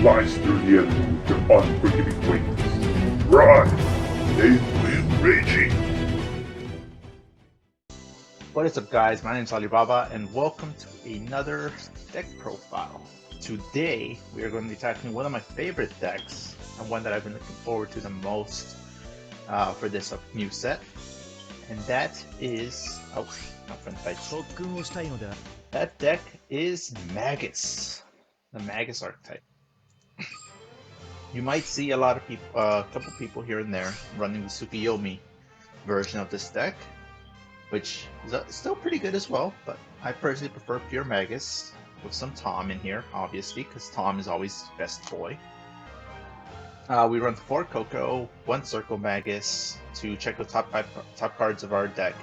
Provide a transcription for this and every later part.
slice through the enemy with their unforgiving wings. Run! They will raging! What is up, guys? My name is Alibaba and welcome to another deck profile. Today we are going to be tackling one of my favorite decks and one that I've been looking forward to the most for this new set, and that is that deck is Magus, the Magus archetype. You might see a lot of people, a couple people here and there running the Tsukuyomi version of this deck, which is still pretty good as well, but I personally prefer pure Magus with some Tom in here, obviously, because Tom is always best toy. We run 4 Coco, 1 Circle Magus to check the top cards of our deck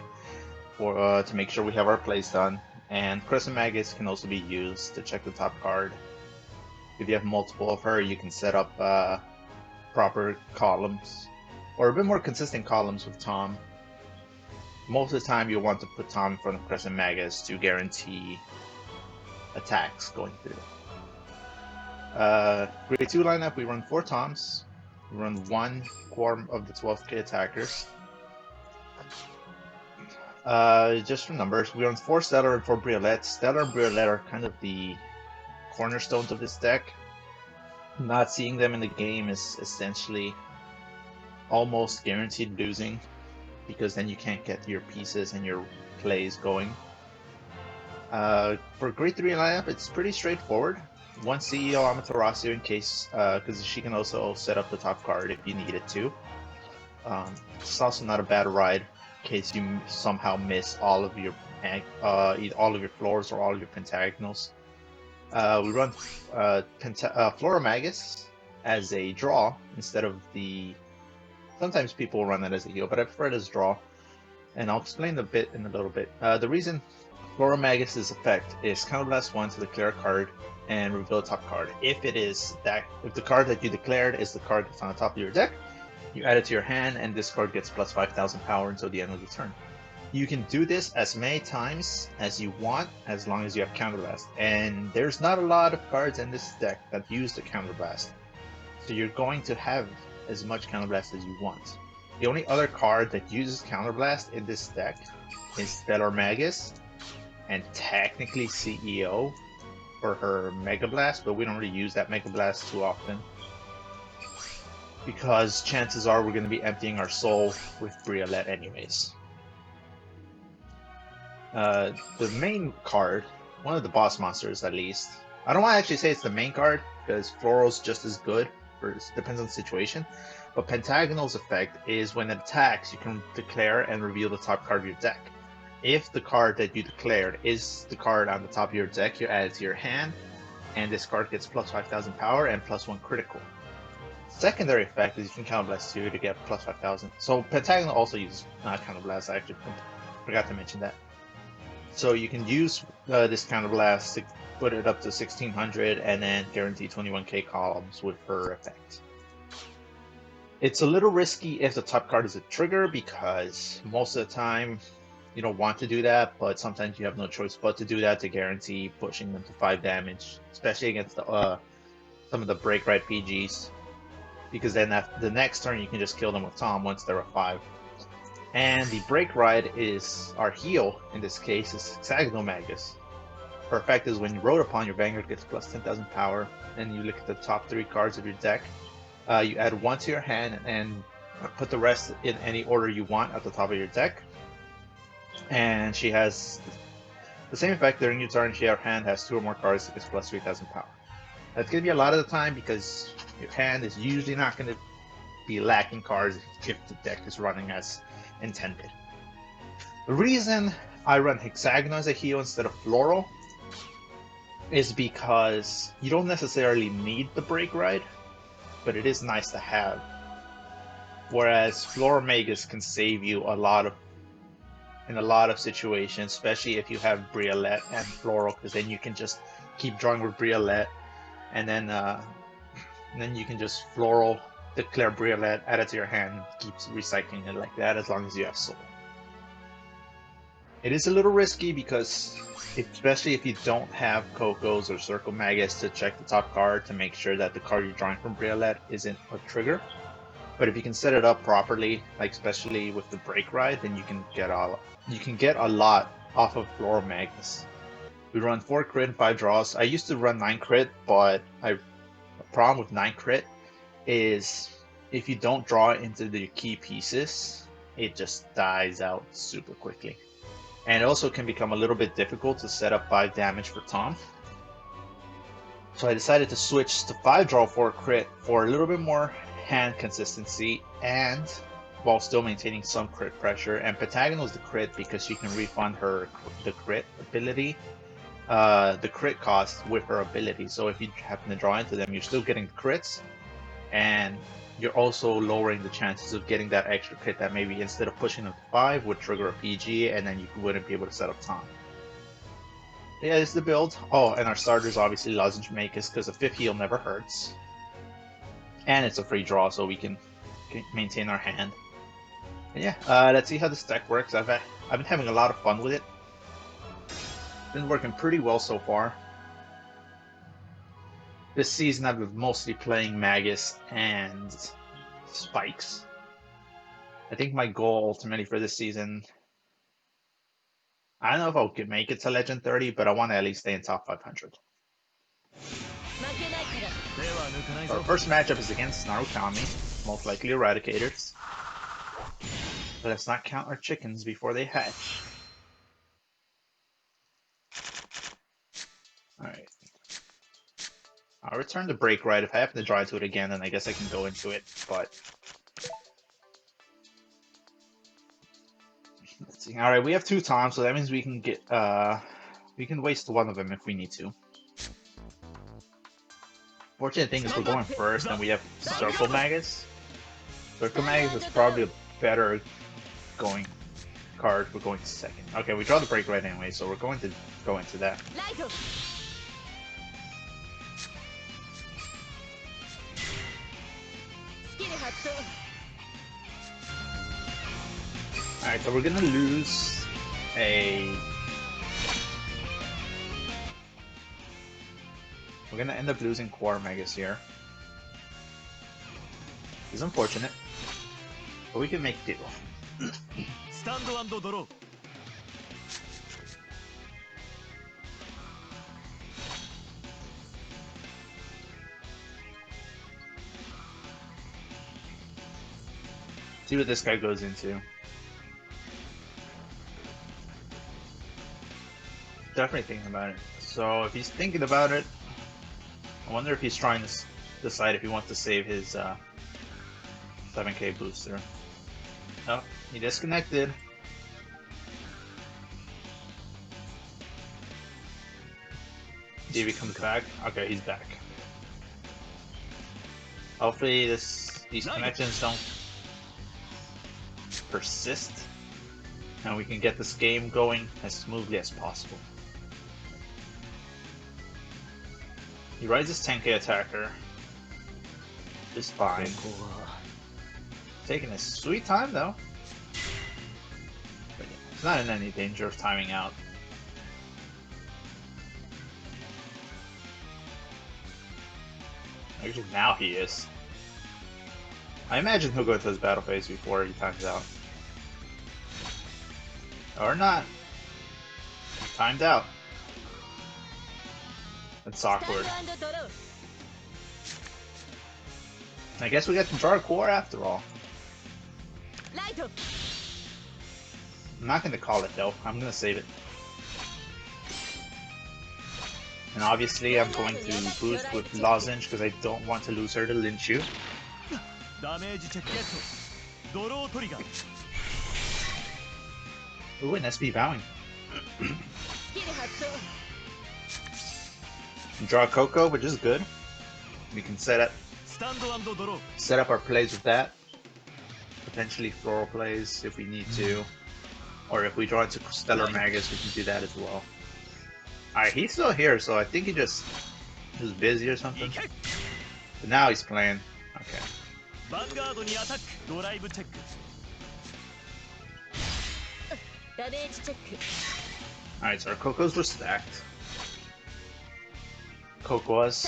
for to make sure we have our plays done, and Crescent Magus can also be used to check the top card. If you have multiple of her, you can set up proper columns, or a bit more consistent columns with Tom. Most of the time you'll want to put Tom in front of Crescent Magus to guarantee attacks going through. Grade 2 lineup, we run 4 Toms. We run 1 Quorum of the 12k attackers. Just for numbers, we run 4 Stellar and 4 Briolette. Stellar and Briolette are kind of the cornerstones of this deck. Not seeing them in the game is essentially almost guaranteed losing, because then you can't get your pieces and your plays going. For grade 3 lineup, it's pretty straightforward. 1 CEO Amaterasu in case, because she can also set up the top card if you need it to. It's also not a bad ride in case you somehow miss all of your floors or all of your pentagonals. We run Flora Magus as a draw instead of the. Sometimes people run that as a heal, but I prefer it as draw, and I'll explain a bit in a little bit. The reason Flora Magus' effect is Counterblast 1 to declare a card and reveal a top card. If the card that you declared is the card that's on the top of your deck, you add it to your hand, and this card gets plus 5,000 power until the end of the turn. You can do this as many times as you want, as long as you have Counterblast. And there's not a lot of cards in this deck that use the Counterblast, so you're going to have as much Counterblast as you want. The only other card that uses Counterblast in this deck is Stellar Magus, and technically CEO for her Mega Blast, but we don't really use that Mega Blast too often, because chances are we're going to be emptying our soul with Briolette anyways. The main card, one of the boss monsters at least, I don't want to actually say it's the main card, because Floral's just as good, it depends on the situation, but Pentagonal's effect is when it attacks, you can declare and reveal the top card of your deck. If the card that you declared is the card on the top of your deck, you add it to your hand, and this card gets plus 5,000 power and plus 1 critical. Secondary effect is you can Counterblast 2 to get plus 5,000. So Pentagonal also uses Counterblast, I actually forgot to mention that. So you can use this Counterblast to put it up to 1600 and then guarantee 21k columns with her effect. It's a little risky if the top card is a trigger, because most of the time you don't want to do that, but sometimes you have no choice but to do that to guarantee pushing them to 5 damage, especially against some of the Break Ride PGs, because then the next turn you can just kill them with Tom once they're at 5. And the Break Ride is our heal, in this case is Hexagonal Magus. Her effect is when you roll upon, your Vanguard gets plus 10,000 power, and you look at the top 3 cards of your deck. You add 1 to your hand and put the rest in any order you want at the top of your deck. And she has the same effect during your turn. Her hand has 2 or more cards that gets plus 3,000 power. That's going to be a lot of the time, because your hand is usually not going to be lacking cards if the deck is running as intended. The reason I run Hexagonal as a heal instead of Floral is because you don't necessarily need the Break Ride, but it is nice to have. Whereas Floral Magus can save you in a lot of situations, especially if you have Briolette and Floral, because then you can just keep drawing with Briolette, and then you can just Floral, declare Briolette, add it to your hand, and keep recycling it like that as long as you have Soul. It is a little risky because, especially if you don't have Cocos or Circle Magus to check the top card to make sure that the card you're drawing from Briolette isn't a trigger. But if you can set it up properly, like especially with the Break Ride, then you can get a lot off of Floral Magus. We run 4 crit and 5 draws. I used to run 9 crit, but the problem with 9 crit is if you don't draw it into the key pieces, it just dies out super quickly. And it also can become a little bit difficult to set up 5 damage for Tom. So I decided to switch to 5 draw 4 crit for a little bit more hand consistency and while still maintaining some crit pressure. And Pentagonal is the crit because she can refund the crit ability, the crit cost with her ability. So if you happen to draw into them, you're still getting crits, and you're also lowering the chances of getting that extra crit that maybe instead of pushing them to 5 would trigger a PG, and then you wouldn't be able to set up Tom. Yeah, this is the build. Oh, and our starters obviously Lozenge Magus because a 5th heal never hurts. And it's a free draw, so we can maintain our hand. And yeah, let's see how this deck works. I've been having a lot of fun with it. It's been working pretty well so far. This season I've been mostly playing Magus and Spikes. I think my goal ultimately for this season, I don't know if I'll make it to Legend 30, but I want to at least stay in top 500. Our first matchup is against Narukami, most likely Eradicators. But let's not count our chickens before they hatch. Alright. I'll return the Break Ride. If I happen to draw into it again, then I guess I can go into it, but... Let's see. Alright, we have 2 Toms, so that means we can get, we can waste one of them if we need to. Fortunate thing is we're going first, and we have Circle Magus. Circle Magus is probably a better going card for going second. Okay, we draw the Break Ride anyway, so we're going to go into that. Alright, so we're gonna lose a... We're gonna end up losing Core Magus here. It's unfortunate, but we can make do. See what this guy goes into. Definitely thinking about it. So if he's thinking about it, I wonder if he's trying to decide if he wants to save his 7k booster. Oh, he disconnected. See if he comes back. Okay, he's back. Hopefully these connections don't persist, and we can get this game going as smoothly as possible. He rides his 10k attacker. Just fine. Taking his sweet time though. But yeah, it's not in any danger of timing out. Actually, now he is. I imagine he'll go into his battle phase before he times out. Or not. He timed out. That's awkward. I guess we got to draw a core after all. I'm not going to call it though. I'm going to save it. And obviously I'm going to boost with Lozenge because I don't want to lose her to Linshu. Ooh, an SB Bowing. Draw a Coco, which is good. We can set up our plays with that. Potentially floral plays if we need to. Or if we draw into Stellar Magus, we can do that as well. Alright, he's still here, so I think he was busy or something. But now he's playing. Okay. Alright, so our Cocos were stacked. Cocoas.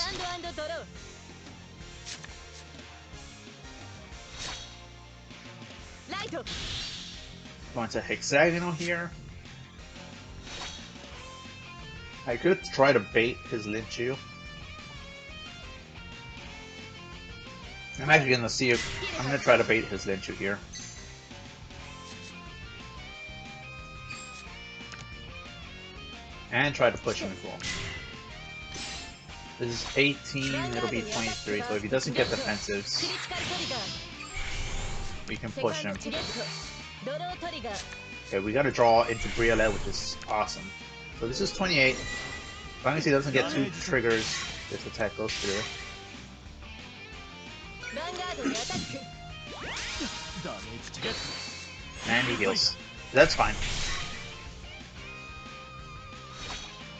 Going to hexagonal here. I could try to bait his Linchu. I'm actually gonna see if I'm gonna try to bait his Linchu here. And try to push him as well. This is 18, it'll be 23, so if he doesn't get defensives, we can push him. Okay, we gotta draw into Briolet, which is awesome. So this is 28. As long as he doesn't get 2 triggers, this attack goes through. And he heals. That's fine.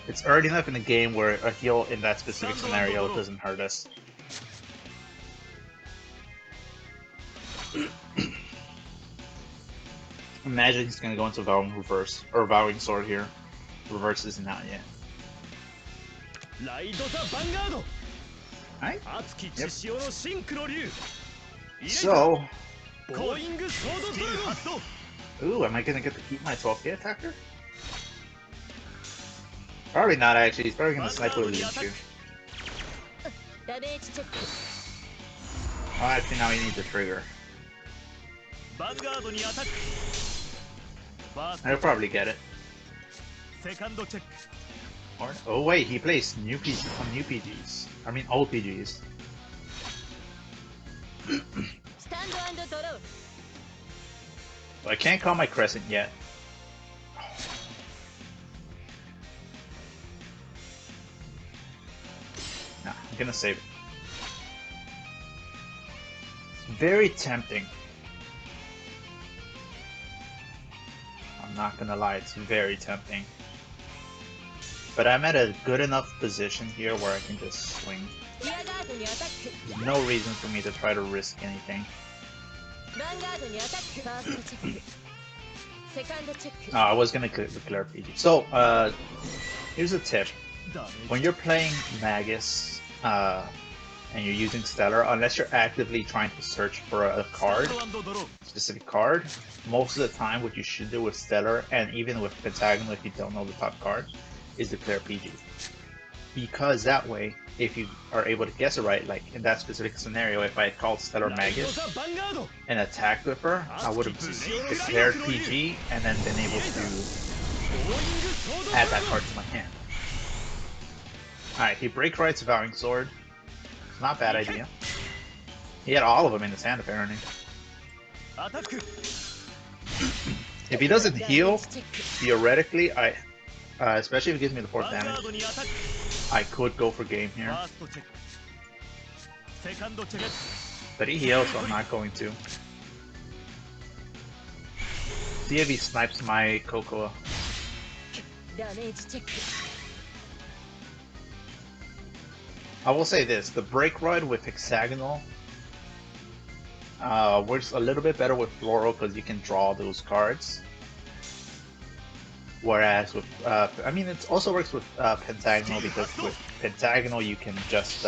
It's early enough in the game where a heal in that specific scenario doesn't hurt us. Imagine he's gonna go into Vowing Reverse, or Vowing Sword here. Reverse isn't out yet. Alright. Yep. So... Ooh, am I gonna get to keep my 12k attacker? Probably not actually, he's probably gonna snipe with Linchu. Oh, actually now he needs a trigger. I'll probably get it. Or, oh wait, he plays new PGs. I mean old PGs. So I can't call my Crescent yet. Nah, I'm gonna save it. It's very tempting. I'm not gonna lie, it's very tempting. But I'm at a good enough position here where I can just swing. There's no reason for me to try to risk anything. Oh, I was gonna declare PG. So, here's a tip. When you're playing Magus, and you're using Stellar, unless you're actively trying to search for a card, specific card, most of the time what you should do with Stellar, and even with Pentagonal if you don't know the top card, is declare PG. Because that way, if you are able to guess it right, like in that specific scenario, if I had called Stellar Magus and attacked with her, I would have declared PG and then been able to add that card to my hand. Alright, he break rights Vowing Sword. It's not a bad idea. He had all of them in his hand apparently. If he doesn't heal, theoretically, especially if it gives me the 4th damage, I could go for game here. But he heals, so I'm not going to. See if he snipes my Cocoa. I will say this, the Break Rod with Hexagonal works a little bit better with Floral because you can draw those cards. Whereas with, I mean, it also works with Pentagonal because with Pentagonal you can just,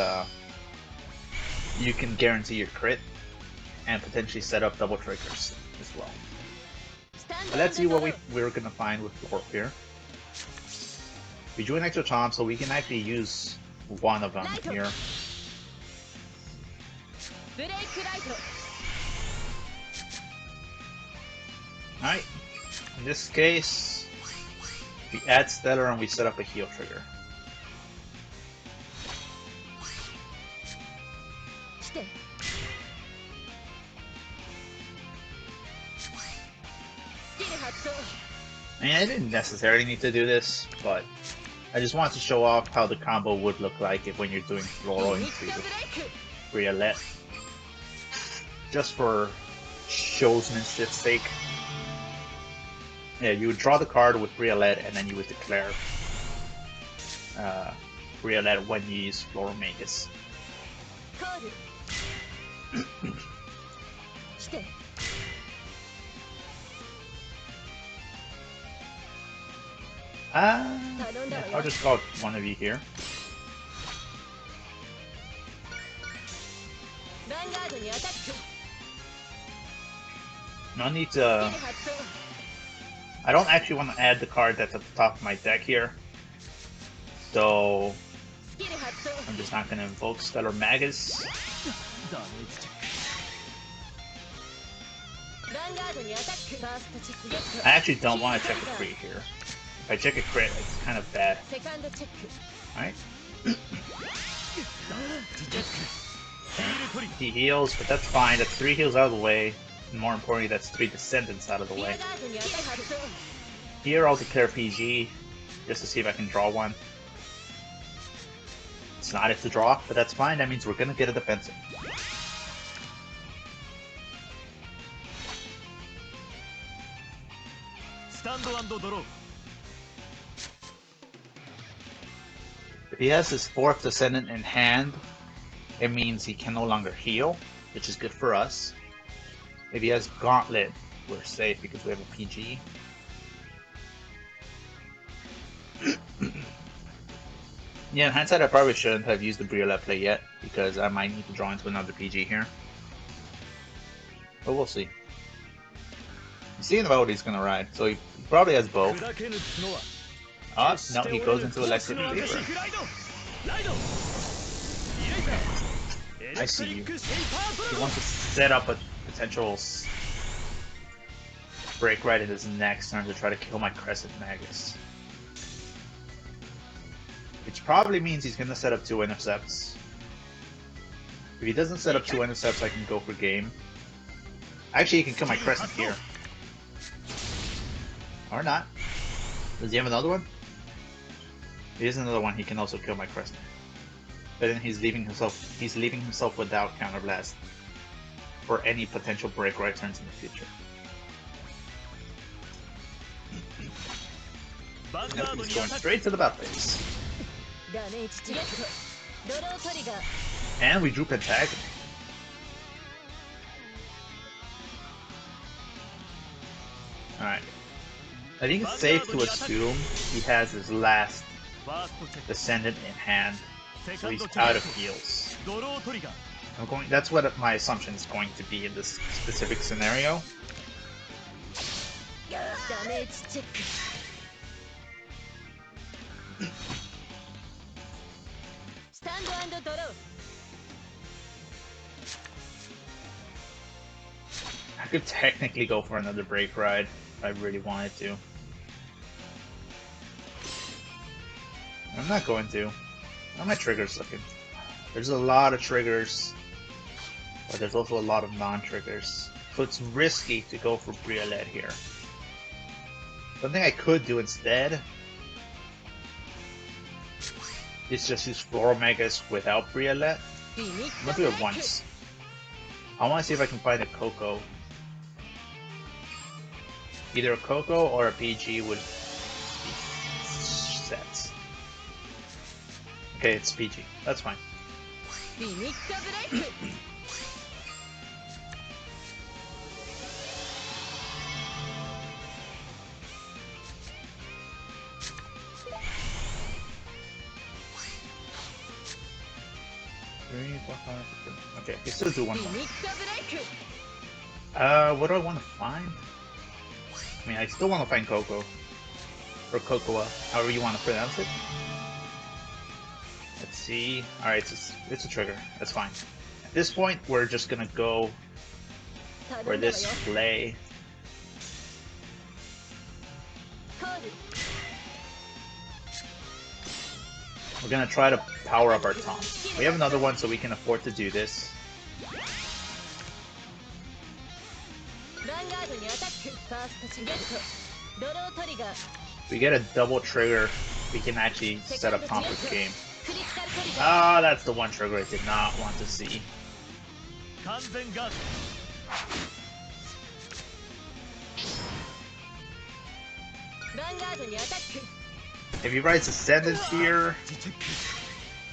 you can guarantee your crit and potentially set up double triggers as well. But let's see what we're gonna find with Floral here. We drew an extra charm, so we can actually use one of them here. Alright, in this case, we add Stellar and we set up a heal trigger. I mean, I didn't necessarily need to do this, but I just wanted to show off how the combo would look like if when you're doing Floral into Briolet. Just for showsmanship's sake. Yeah, you would draw the card with Briolet and then you would declare Briolet when you use Floral Magus. Yeah, I'll just call one of you here. No need to... I don't actually want to add the card that's at the top of my deck here. So... I'm just not going to invoke Stellar Magus. I actually don't want to check a crit here. If I check a crit, it's kind of bad. Alright. He heals, but that's fine. That's 3 heals out of the way. And more importantly, that's 3 Descendants out of the way. Here I'll declare PG, just to see if I can draw one. It's not if to draw, but that's fine. That means we're gonna get a defensive. If he has his 4th Descendant in hand, it means he can no longer heal, which is good for us. If he has Gauntlet, we're safe because we have a PG. Yeah, in hindsight, I probably shouldn't have used the Briolet play yet, because I might need to draw into another PG here. But we'll see. He's seeing about what he's gonna ride, so he probably has both. Oh, no, he goes into Electric Vapor. I see you. He wants to set up a potential break right in his next turn to try to kill my Crescent Magus. Which probably means he's gonna set up 2 intercepts. If he doesn't set up 2 intercepts, I can go for game. Actually, he can kill my Crescent here. Or not. Does he have another one? He has another one, he can also kill my Crescent. But then he's leaving himself without Counterblast for any potential break right turns in the future. Yep, he's going straight to the battle phase. And we drew Pentagonal. Alright. I think it's safe to assume he has his last Descendant in hand, so he's out of heals. That's what my assumption is going to be in this specific scenario. I could technically go for another break ride if I really wanted to. I'm not going to. How are my triggers looking? There's a lot of triggers, but there's also a lot of non-triggers. So it's risky to go for Briolet here. Something I could do instead is just use Floral Magus without Briolet. I'm gonna do it once. I want to see if I can find a Coco. Either a Coco or a PG would be set. Okay, it's PG. That's fine. Okay, I can still do one more. What do I want to find? I mean, I still want to find Coco. Or Cocoa, however you want to pronounce it. Let's see. Alright, it's a trigger. That's fine. At this point, we're just gonna go for this play. We're gonna try to power up our Tom. We have another one, so we can afford to do this. If we get a double trigger, we can actually set up Tom for the game. Ah, that's the one trigger I did not want to see. If he rides Ascendant here...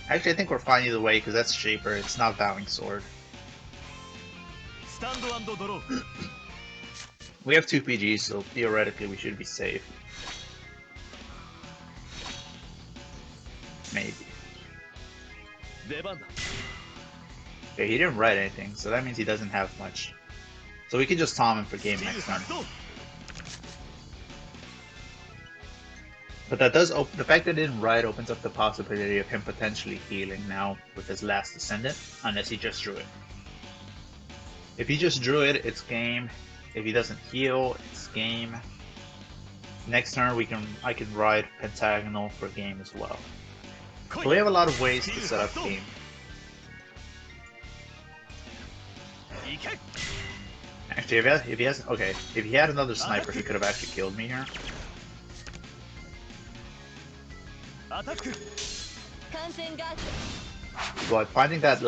Actually, I think we're fine either way, because that's Shaper, it's not Vowing Sword. We have 2 PGs, so theoretically we should be safe. Maybe. 出番だ。 Okay, he didn't write anything, so that means he doesn't have much. So we can just Tom him for game スキル next turn. 発動。 But that does open, the fact that it didn't write opens up the possibility of him potentially healing now with his last descendant, unless he just drew it. If he just drew it, it's game. If he doesn't heal, it's game. Next turn I can ride Pentagonal for game as well. So we have a lot of ways to set up game. 行け。 Actually, if he had another sniper, he could have actually killed me here. アタック。 感染が But finding that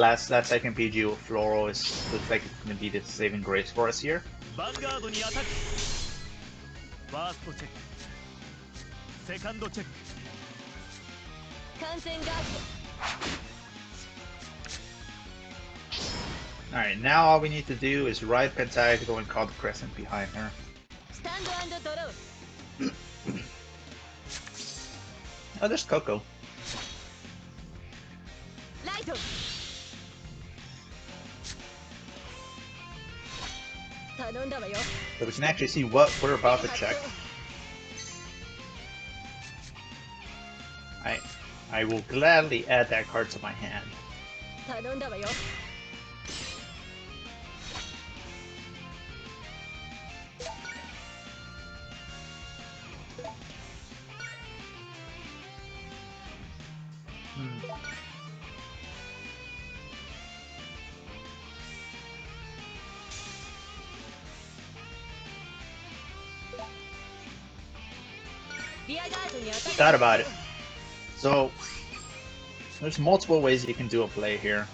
second PG with Floral looks like it's gonna be the saving grace for us here. ヴァンガードにアタック。ファーストチェック。セカンドチェック。 感染が Alright, now all we need to do is ride Pentagonal and call the Crescent behind her. スタンド&ドロー Oh, there's Coco. ライト頼んだわよ So we can actually see what we're about to check. I will gladly add that card to my hand. 頼んだわよ リアガードにアタック Thought about it. So, there's multiple ways you can do a play here.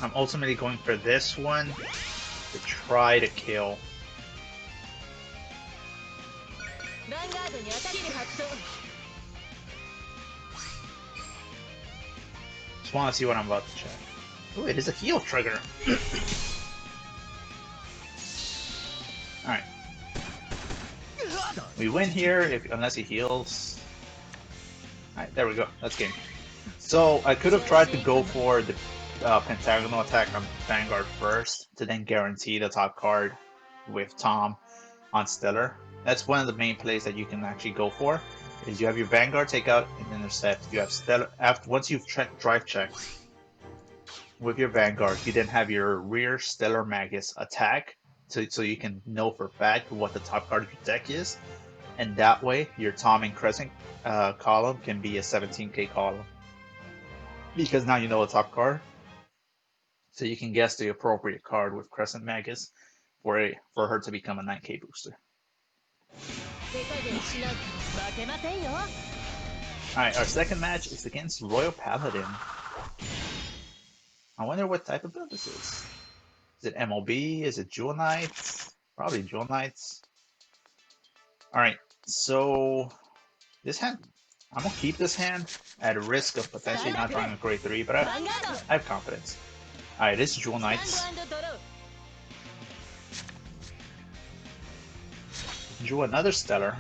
I'm ultimately going for this one to try to kill. ヴァンガードにアタック発動 Just want to see what I'm about to check. Oh, it is a heal trigger. Alright. We win here unless he heals. Alright, there we go. That's game. So I could have tried to go for the Pentagonal attack on Vanguard first to then guarantee the top card with Tom on Stellar. That's one of the main plays that you can actually go for. Is you have your Vanguard take out and intercept. You have Stellar once you've drive checked with your Vanguard, you then have your rear Stellar Magus attack, so you can know for a fact what the top card of your deck is, and that way your Tom and Crescent column can be a 17k column because now you know the top card, so you can guess the appropriate card with Crescent Magus for her to become a 9k booster. 手加減しな負けませんよ Alright, our second match is against Royal Paladin. I wonder what type of build this is. Is it MLB? Is it Jewel Knights? Probably Jewel Knights. Alright, so this hand, I'm gonna keep this hand at risk of potentially not drawing a grade 3, but ヴァンガード I have confidence. Alright, this is Jewel ス Knights. タンド&ドロー Drew another Stellar.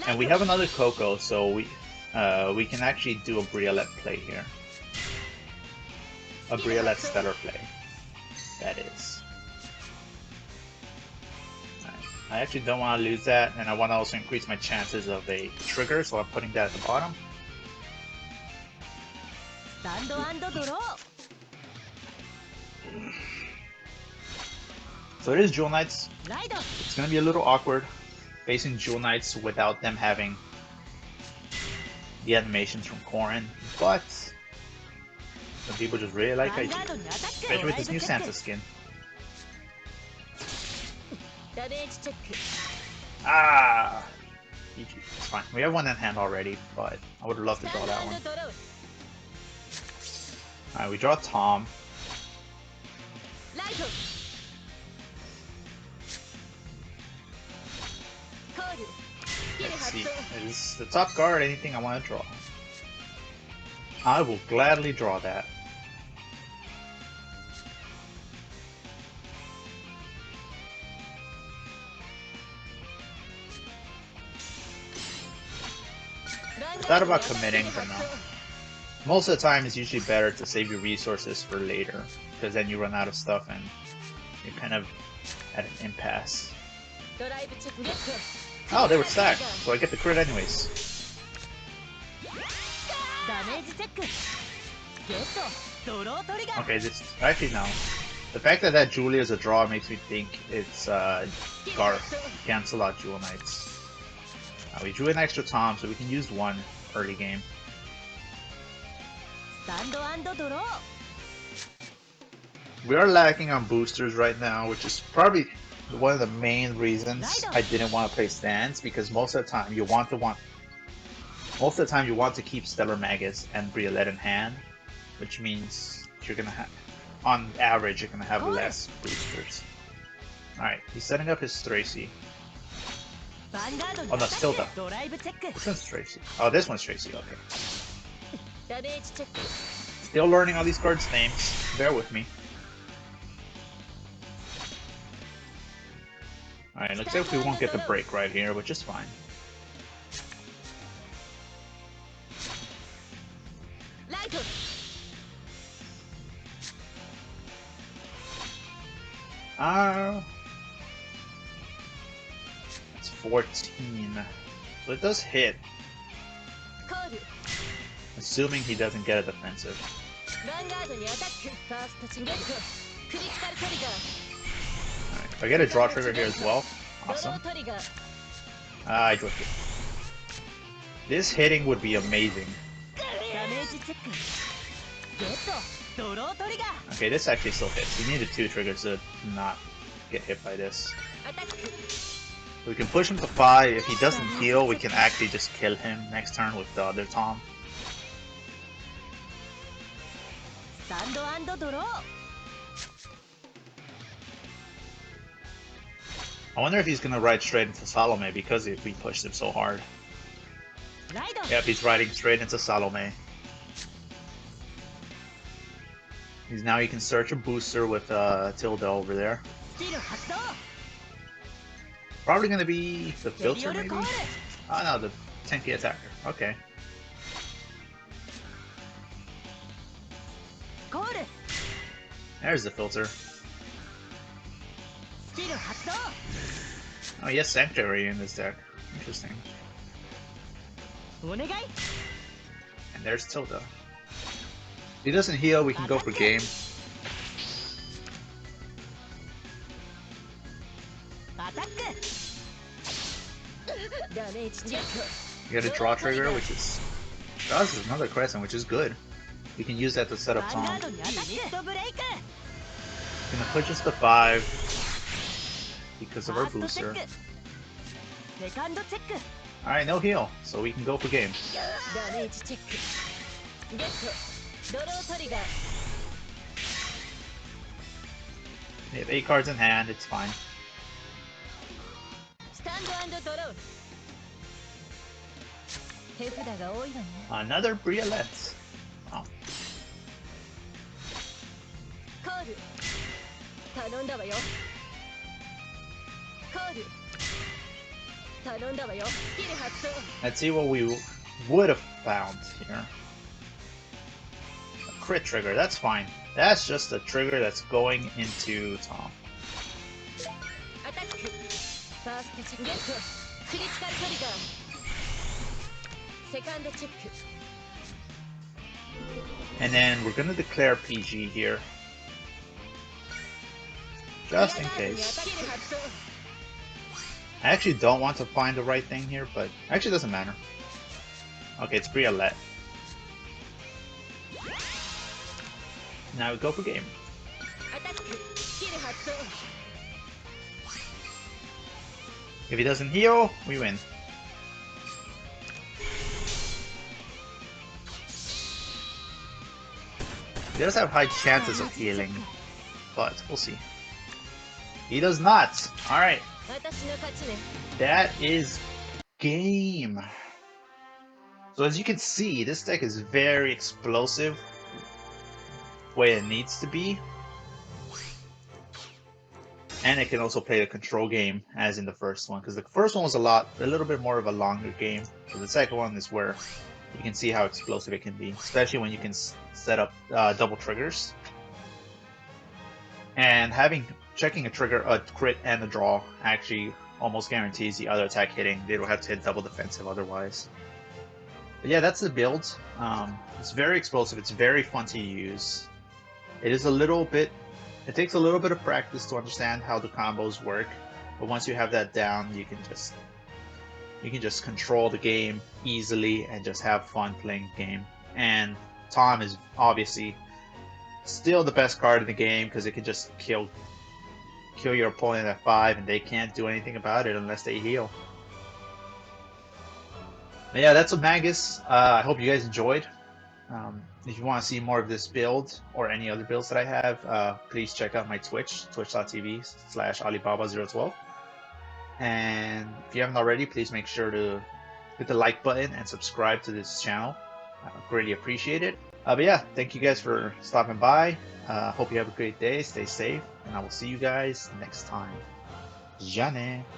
And we have another Coco, so we can actually do a Briolette play here. A Briolette Stellar play. That is. Alright. I actually don't want to lose that, and I want to also increase my chances of a trigger, so I'm putting that at the bottom. スタンド&ドロー So it is Jewel Knights. ライド It's gonna be a little awkward facing Jewel Knights without them having the animations from Corrin, but some people just really like ヴァン IG, ガードにアタック especially with this new Santa skin. ダメージチェック Ah! GG. It's fine. We have one in hand already, but I would love to スタ draw ンド that one. &ドロー Alright, we draw Tom. ライトコールスキル Let's 発 see. 動 Is the top card anything I want to draw? I will gladly draw that. Thought about committing, but no. Most of the time, it's usually better to save your resources for later, because then you run out of stuff and you're kind of at an impasse. ドライブチェックゲット Oh, they were stacked, so I get the crit anyways. ダメージチェックゲットドロートリガー Okay, this actually no. The fact that that Julia is a draw makes me think it's Garth. Cancel out Jewel Knights. We drew an extra Tom, so we can use one early game. スタンド&ドロー We are lacking on boosters right now, which is probably one of the main reasons I didn't want to play stands, because most of the time you want to keep Stellar Magus and Briolette in hand, which means you're gonna have, on average, you're gonna have less boosters. All right, he's setting up his Tracy. ヴァンガードに Oh, no, アタッ Tilda. クドライブチェック This one's Tracy. Oh, this one's Tracy. Okay. ダメージチェック Still learning all these cards' names. Bear with me. Alright, looks like we won't get the break right here, which is fine. ライト It's 14. So it does hit, コール assuming he doesn't get a defensive. ヴァンガードにアタックファーストチゲットクリティカルトリガー Alright, if I get a draw trigger here as well, ドロ awesome. ートリガー I drifted. This hitting would be amazing. ダメージチェックゲットドロートリガー Okay, this actually still hits. We needed 2 triggers to not get hit by this. アタック We can push him to 5. If he doesn't heal, we can actually just kill him next turn with the other Tom. スタンド&ドロー I wonder if he's gonna ride straight into Salome because we pushed him so hard. ライド Yep, he's riding straight into Salome. Now he can search a booster with Tilda over there. スチール発動 Probably gonna be the デリ filter オル maybe? コール Oh no, the tanky attacker. Okay. コール There's the filter. スチール発動 Oh, he has Sanctuary in this deck. Interesting. お願い And there's Tilda. If he doesn't heal, we can go for game. アタックダメージチェック You get a draw trigger, which is... Draws is another crescent, which is good. We can use that to set ヴ up ァンガ Tom. ードにアタックユニットブレイク Gonna push us to 5 because フ of ァ our ーストチェッ booster. クセカンドチェック Alright, no heal, so we can go for game. ダメージチェックゲットドロートリガー We have 8 cards in hand, it's fine. スタンド&ドロー手札が多いわね Another Briolette. Wow. コール頼んだわよコール頼んだわよスキル発動 Let's see what we would have found here. A crit trigger, that's fine. That's just a trigger that's going into Tom. アタックファーストチェックゲットクリティカルトリガーセカンドチェック And then we're gonna declare PG here. Just in スキ case. ル発動 I actually don't want to find the right thing here, but actually doesn't matter. Okay, it's Briolette. Now we go for game. アタックスキル発動 If he doesn't heal, we win. He does have high chances of healing, but we'll see. He does not. Alright, 私の勝ちね that is game. So as you can see, this deck is very explosive the way it needs to be. And it can also play the control game as in the first one, because the first one was a little bit more of a longer game. So the second one is where you can see how explosive it can be, especially when you can set up double triggers. And checking a trigger, a crit, and a draw actually almost guarantees the other attack hitting. They don't have to hit double defensive otherwise. But yeah, that's the build. It's very explosive. It's very fun to use. It takes a little bit of practice to understand how the combos work. But once you have that down, you can just control the game easily and just have fun playing the game. And Tom is obviously still the best card in the game because it can just kill your opponent at 5 and they can't do anything about it unless they heal. But yeah, that's what Magus. I hope you guys enjoyed. If you want to see more of this build or any other builds that I have, please check out my Twitch, twitch.tv/Alibaba012. And if you haven't already, please make sure to hit the like button and subscribe to this channel. I greatly appreciate it. But yeah, thank you guys for stopping by. Hope you have a great day. Stay safe. And I will see you guys next time. Jane.